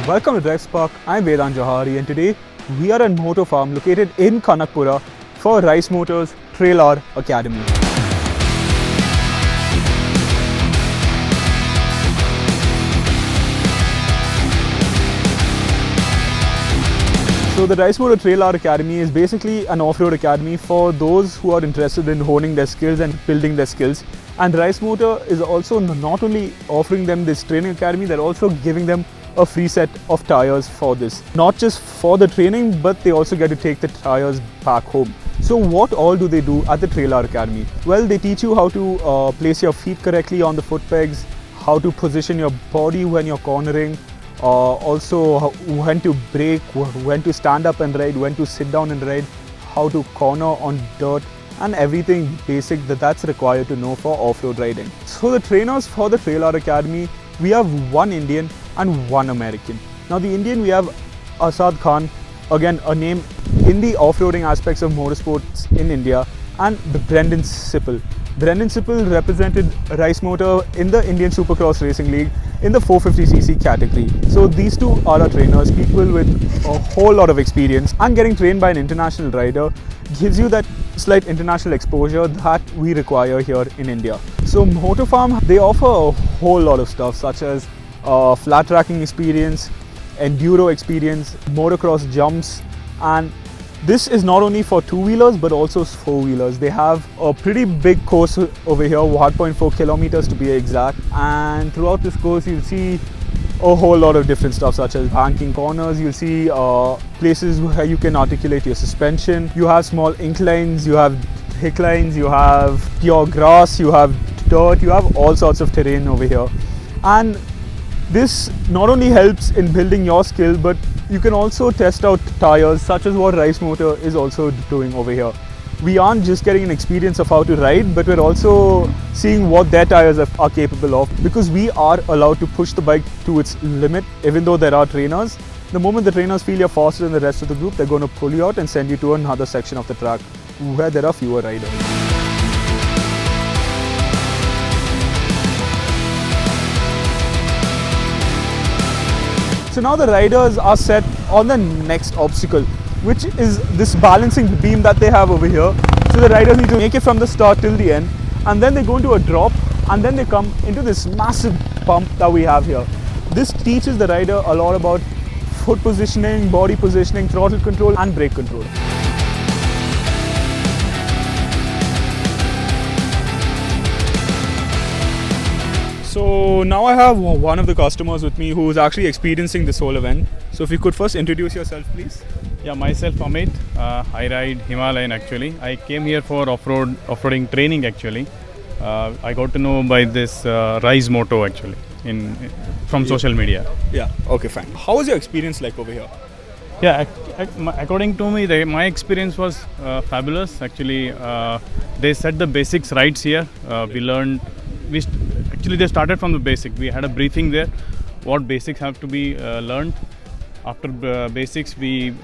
Welcome to Reise Park. I'm Vedant Jouhari and today we are at Motofarm located in Kanakpura for Reise Moto's TrailR Academy. So the Reise Moto TrailR Academy is basically an off-road academy for those who are interested in honing their skills and building their skills. And Reise Moto is also not only offering them this training academy, they're also giving them a free set of tires for this. Not just for the training, but they also get to take the tires back home. So what all do they do at the TrailR Academy? Well, they teach you how to place your feet correctly on the foot pegs, how to position your body when you're cornering, also when to brake, when to stand up and ride, when to sit down and ride, how to corner on dirt, and everything basic that's required to know for off-road riding. So the trainers for the TrailR Academy, we have one Indian and one American. Now the Indian, we have Asad Khan, again a name in the off-roading aspects of motorsports in India, and Brendan Sipple. Brendan Sipple represented Reise Moto in the Indian Supercross Racing League in the 450cc category. So these two are our trainers, people with a whole lot of experience, and getting trained by an international rider gives you that slight international exposure that we require here in India. So Motofarm, they offer a whole lot of stuff such as flat tracking experience, Enduro experience, motocross jumps, and this is not only for two-wheelers but also four-wheelers. They have a pretty big course over here, 1.4 kilometers to be exact, and throughout this course you'll see a whole lot of different stuff such as banking corners, you'll see places where you can articulate your suspension, you have small inclines, you have hicklines, you have pure grass, you have dirt, you have all sorts of terrain over here. And this not only helps in building your skill, but you can also test out tires such as what Reise Moto is also doing over here. We aren't just getting an experience of how to ride, but we're also seeing what their tires are capable of, because we are allowed to push the bike to its limit even though there are trainers. The moment the trainers feel you're faster than the rest of the group, they're going to pull you out and send you to another section of the track where there are fewer riders. So now the riders are set on the next obstacle, which is this balancing beam that they have over here. So the riders need to make it from the start till the end, and then they go into a drop, and then they come into this massive bump that we have here. This teaches the rider a lot about foot positioning, body positioning, throttle control and brake control. So now I have one of the customers with me who is actually experiencing this whole event. So if you could first introduce yourself, please. Yeah, myself Amit. I ride Himalayan actually. I came here for off-roading training actually. I got to know by this Reise Moto actually from social media. Yeah, okay, fine. How was your experience like over here? Yeah, according to me, my experience was fabulous actually. They set the basics right here. We learned. Actually, they started from the basic. We had a briefing there, what basics have to be learned. After basics, we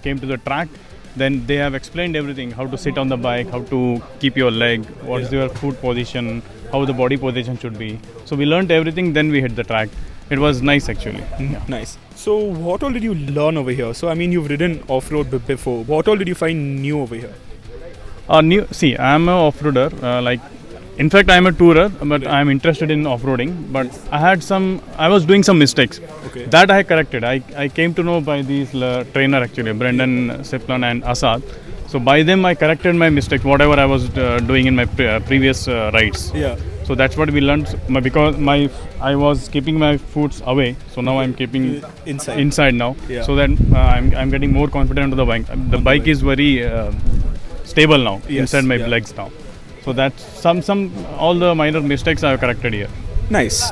came to the track. Then they have explained everything, how to sit on the bike, how to keep your leg, what is your foot position, how the body position should be. So we learned everything, then we hit the track. It was nice actually. Yeah. Nice. So what all did you learn over here? So I mean, you've ridden off-road before. What all did you find new over here? See, I'm an off-roader. In fact, I'm a tourer, but I'm interested in off-roading. But I was doing some mistakes. Okay. That I corrected. I came to know by these trainer actually, Brendan Sipple and Asad. So by them, I corrected my mistakes, whatever I was doing in my previous rides. Yeah. So that's what we learned. Because I was keeping my foot away. So now I'm keeping inside now. Yeah. So that I'm getting more confident on the bike. The bike is very stable now inside my legs now. So that's all the minor mistakes I have corrected here. Nice.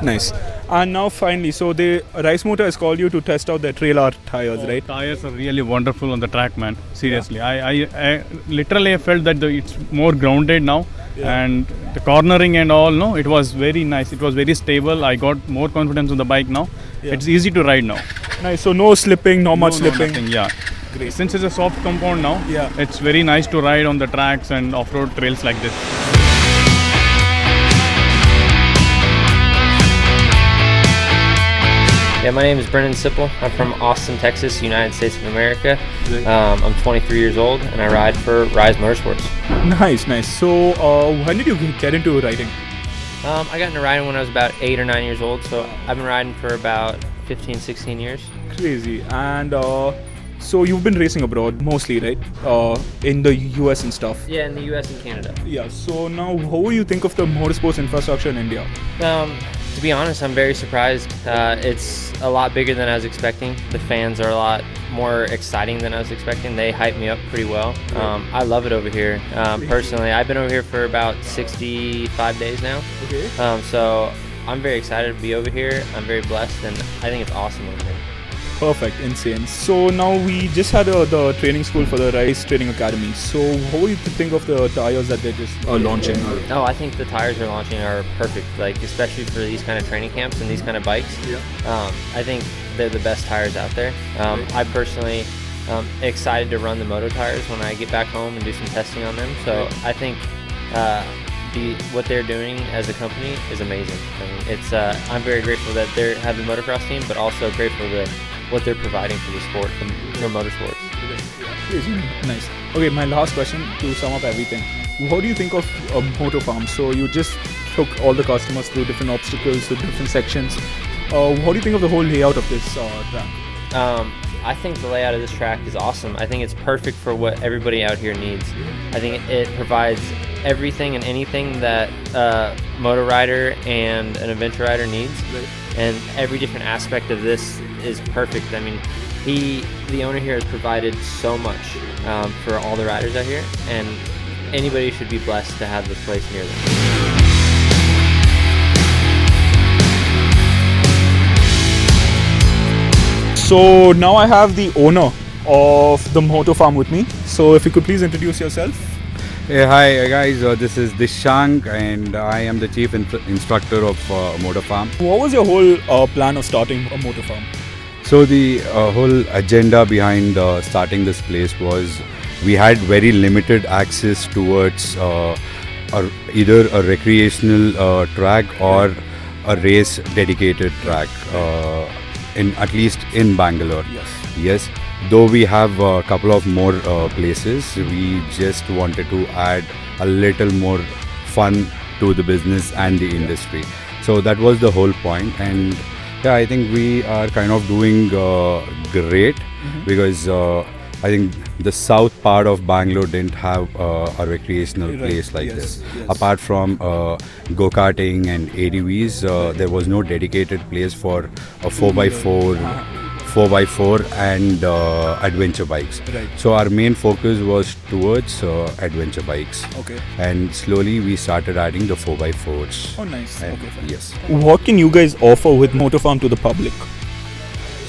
And now finally, so Reise Moto has called you to test out their TrailR tires, right? Tires are really wonderful on the track, man. Seriously, yeah. I literally felt that it's more grounded now, and the cornering and all. No, it was very nice. It was very stable. I got more confidence on the bike now. Yeah. It's easy to ride now. Nice. So no slipping, not much slipping. Nothing, yeah. Great. Since it's a soft compound now, it's very nice to ride on the tracks and off-road trails like this. Yeah, my name is Brendan Sipple. I'm from Austin, Texas, United States of America. I'm 23 years old and I ride for Reise Motorsports. Nice, nice. So, when did you get into riding? I got into riding when I was about 8 or 9 years old, so I've been riding for about 15, 16 years. Crazy. And so you've been racing abroad mostly, right? In the US and stuff. Yeah, in the US and Canada. Yeah. So now, how do you think of the motorsports infrastructure in India? To be honest, I'm very surprised. It's a lot bigger than I was expecting. The fans are a lot more exciting than I was expecting. They hype me up pretty well. I love it over here. Personally, I've been over here for about 65 days now. Okay. So I'm very excited to be over here. I'm very blessed and I think it's awesome over here. Perfect, insane. So now we just had the training school for the Reise Training Academy. So how do you think of the tires that they're just launching? Oh, I think the tires they're launching are perfect, like especially for these kind of training camps and these kind of bikes. Yeah. I think they're the best tires out there. I personally excited to run the moto tires when I get back home and do some testing on them. So I think what they're doing as a company is amazing. I mean, it's I'm very grateful that they have the motocross team, but also grateful that what they're providing for the sport, for motorsports. Nice. Okay, my last question to sum up everything. How do you think of a Motofarm? So you just took all the customers through different obstacles, through different sections. How do you think of the whole layout of this track? I think the layout of this track is awesome. I think it's perfect for what everybody out here needs. I think it provides everything and anything that a motor rider and an adventure rider needs. Right. And every different aspect of this is perfect. I mean, the owner here has provided so much for all the riders out here, and anybody should be blessed to have this place near them. So now I have the owner of the Motofarm with me. So if you could please introduce yourself. Hey, hi guys, this is Dishank and I am the chief instructor of Motofarm. What was your whole plan of starting a Motofarm? So the whole agenda behind starting this place was we had very limited access towards either a recreational track or a race dedicated track, at least in Bangalore. Yes. Though we have a couple of more places, we just wanted to add a little more fun to the business and the industry. So that was the whole point, and yeah, I think we are kind of doing great because I think the south part of Bangalore didn't have a recreational place like this. Apart from go-karting and ADVs, there was no dedicated place for a 4x4 and adventure bikes. Right. So our main focus was towards adventure bikes. Okay. And slowly we started adding the 4x4s. Oh, nice. And Okay, fine. yes. What can you guys offer with Motofarm to the public?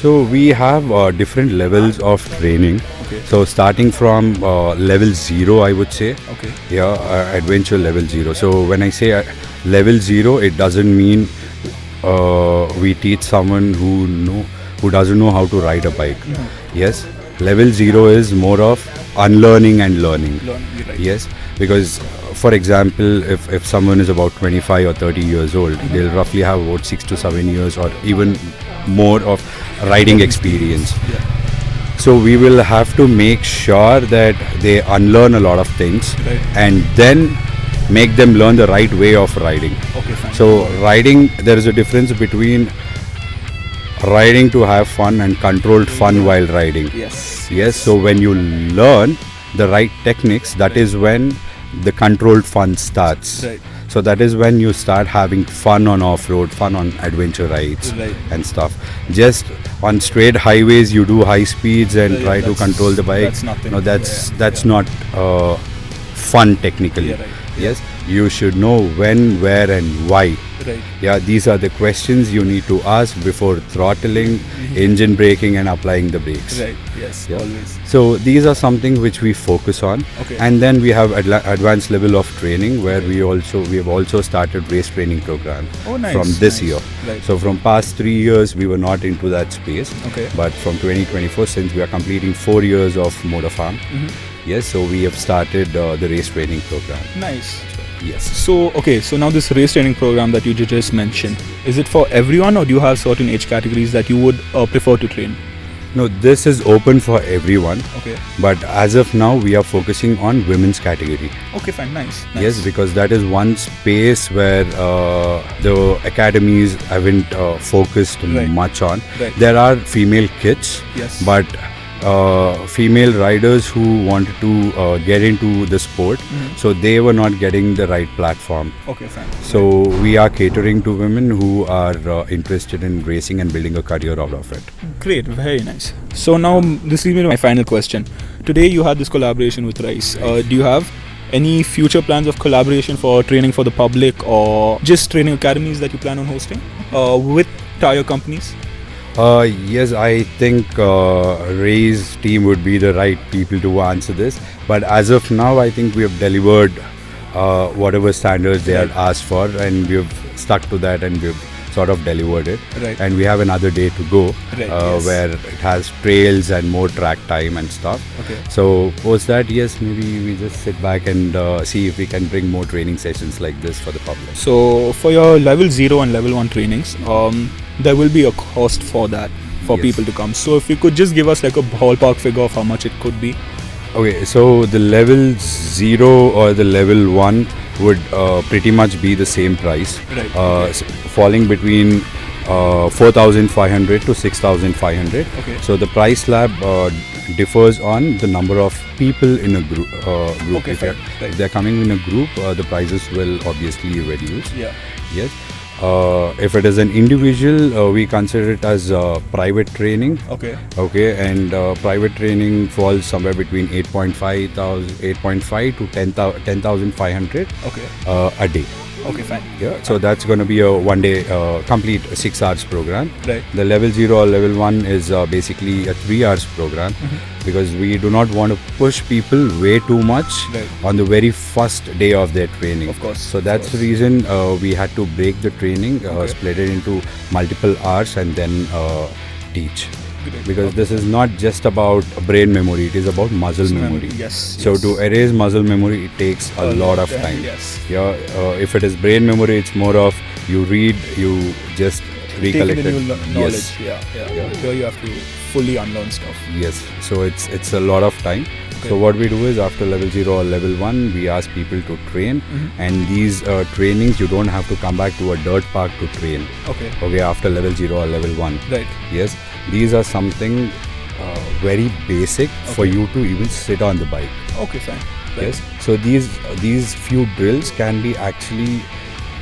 So we have different levels of training. Okay. So starting from level 0, I would say. Okay. Yeah, adventure level 0. So when I say level 0, it doesn't mean we teach someone who doesn't know how to ride a bike. Yes, level 0 is more of unlearning and learning. Right. Yes, because for example, if someone is about 25 or 30 years old, they'll roughly have about 6 to 7 years or even more of riding experience. So we will have to make sure that they unlearn a lot of things and then make them learn the right way of riding. Okay, fine. So riding, there is a difference between riding to have fun and controlled fun while riding. Yes. So when you learn the right techniques, that is when the controlled fun starts. Right. So that is when you start having fun on off-road, fun on adventure rides and stuff. Just on straight highways, you do high speeds and try to control the bike. That's nothing. No, that's not fun technically. Yes, you should know when, where, and why. Right. Yeah, these are the questions you need to ask before throttling, engine braking, and applying the brakes. Right. Yes. Yeah. Always. So these are something which we focus on. Okay. And then we have advanced level of training where we have also started race training program from this year. Right. So from past 3 years we were not into that space. Okay. But from 2024, since we are completing 4 years of Motofarm, yes, so we have started the race training program. Nice. Yes. So, okay, so now this race training program that you just mentioned, is it for everyone or do you have certain age categories that you would prefer to train? No, this is open for everyone. Okay. But as of now, we are focusing on women's category. Okay, fine, nice. Yes, because that is one space where the academies haven't focused Right. much on. Right. There are female kids, Yes. but female riders who wanted to get into the sport, so they were not getting the right platform. Okay, fine. So we are catering to women who are interested in racing and building a career out of it. Great, very nice. So now this leads me to my final question. Today you had this collaboration with Reise. Do you have any future plans of collaboration for training for the public or just training academies that you plan on hosting with tire companies? Yes, I think Ray's team would be the right people to answer this. But as of now, I think we have delivered whatever standards they had asked for, and we have stuck to that, and we've sort of delivered it. Right. And we have another day to go, Right, yes. where it has trails and more track time and stuff. Okay. So post that, yes, maybe we just sit back and see if we can bring more training sessions like this for the public. So for your level 0 and level 1 trainings, there will be a cost for that for Yes. people to come. So if you could just give us like a ballpark figure of how much it could be. Okay, so the level 0 or the level 1 would pretty much be the same price, Right, falling between 4,500 to 6,500. Okay. So the price slab differs on the number of people in a group. Okay, If fine, they're- right. if they're coming in a group, the prices will obviously reduce. Yeah. Yes. If it is an individual, we consider it as private training. Okay. Okay, and private training falls somewhere between 8.5 to 10,500 Okay. a day. Okay, fine. Yeah, so that's going to be a one-day complete 6 hours program. Right. The level 0 or level 1 is basically a 3 hours program, because we do not want to push people way too much Right. on the very first day of their training. Of course, So of that's the course. reason we had to break the training, Okay. split it into multiple hours, and then teach. Great. Because this is not just about brain memory, it is about muscle memory. Yes. So yes. to erase muscle memory, it takes a lot of time. Yes. Yeah, if it is brain memory, it's more of you read, you just recollect Taking the it. new knowledge. Yes, Yeah. Here you have to fully unlearn stuff. yes. So it's a lot of time. Okay. So what we do is, after level 0 or level 1, we ask people to train, and these trainings, you don't have to come back to a dirt park to train. Okay. Okay, after level 0 or level 1. Right. Yes, these are something very basic for you to even sit on the bike. Okay, fine. Right. Yes, so these few drills can be actually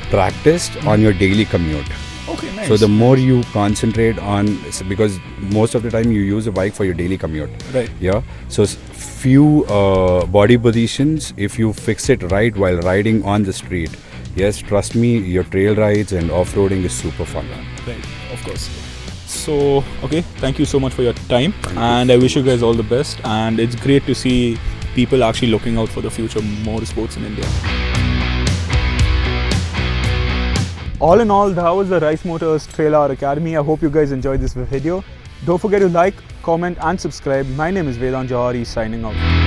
practiced on your daily commute. Okay, nice. So the more you concentrate on, because most of the time you use a bike for your daily commute. Right. Yeah, so few body positions, if you fix it right while riding on the street, yes, trust me, your trail rides and off-roading is super fun. Right, of course. So, okay, thank you so much for your time, and I wish you guys all the best. And it's great to see people actually looking out for the future motorsports in India. All in all, that was the Reise Moto TrailR Academy. I hope you guys enjoyed this video. Don't forget to like, comment and subscribe. My name is Vedant Jouhari, signing out.